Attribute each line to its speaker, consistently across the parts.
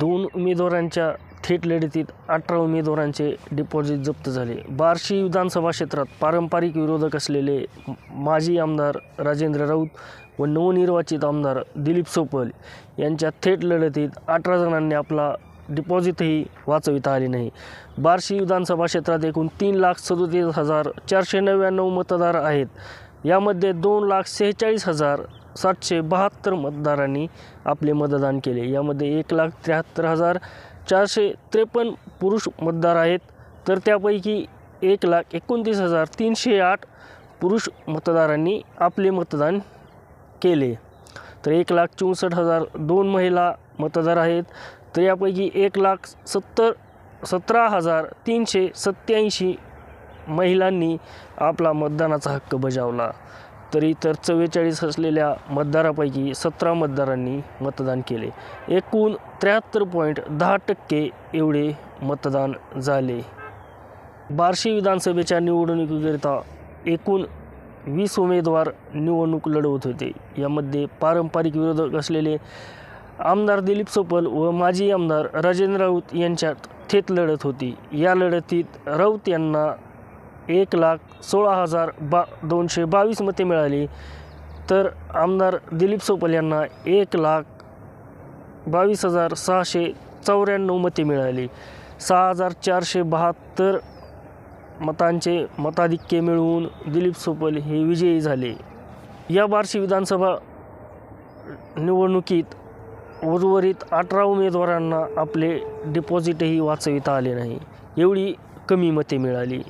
Speaker 1: 2 उमेदवारांच्या थेट लढतीत 18 उमेदवारांचे डिपॉझिट जप्त झाले। बार्शी विधानसभा क्षेत्रात पारंपरिक विरोधक असलेले माजी आमदार राजेंद्र राऊत व नवनिर्वाचित आमदार दिलीप सोपल यांच्या थेट लढतीत 18 जणांनी आपला डिपॉझिटही वाचविता आले नाही। बार्शी विधानसभा क्षेत्रात एकूण 3,37,499 मतदार आहेत। यामध्ये 2,46,772 मतदारांनी आपले मतदान केले। यामध्ये 1,73,453 पुरुष मतदार आहेत, तर त्यापैकी 1,29,308 पुरुष मतदारांनी आपले मतदान केले। तर 1,64,002 महिला मतदार आहेत, तर यापैकी 1,17,387 महिलांनी आपला मतदानाचा हक्क बजावला। तर इतर 44 असलेल्या मतदारापैकी 17 मतदारांनी मतदान केले। एकूण 73.10% एवढे मतदान झाले। बार्शी विधानसभेच्या निवडणुकीकरिता एकूण 20 उमेदवार निवडणूक लढवत होते। यामध्ये पारंपरिक विरोधक असलेले आमदार दिलीप सोपल व माजी आमदार राजेंद्र राऊत यांच्यात थेट लढत होती। या लढतीत राऊत यांना 1,16,222 मते मिळाली, तर आमदार दिलीप सोपल यांना 1,22,694 मते मिळाली। 6,472 मतांचे मताधिक्य मिळवून दिलीप सोपल हे विजयी झाले। या बार्शी विधानसभा निवडणुकीत उर्वरित 18 उमेदवारांना आपले डिपॉझिटही वाचविता आले नाही, एवढी कमी मते मिळाली।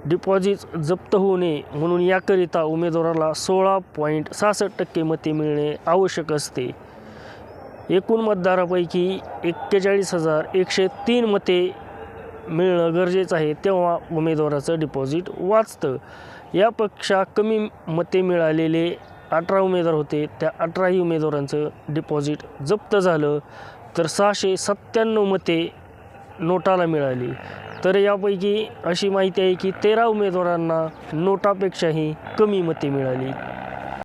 Speaker 1: डिपॉझिट जप्त होऊ नये म्हणून याकरिता उमेदवाराला 16.66% मते मिळणे आवश्यक असते। एकूण मतदारापैकी 41,103 मते मिळणं गरजेचं आहे, तेव्हा उमेदवाराचं डिपॉझिट वाचतं। यापेक्षा कमी मते मिळालेले 18 उमेदवार होते, त्या 18 उमेदवारांचं डिपॉझिट जप्त झालं, तर 697 मते नोटाला मिळाली। तर यापैकी अशी माहिती आहे की 13 उमेदवारांना नोटापेक्षाही कमी मते मिळाली।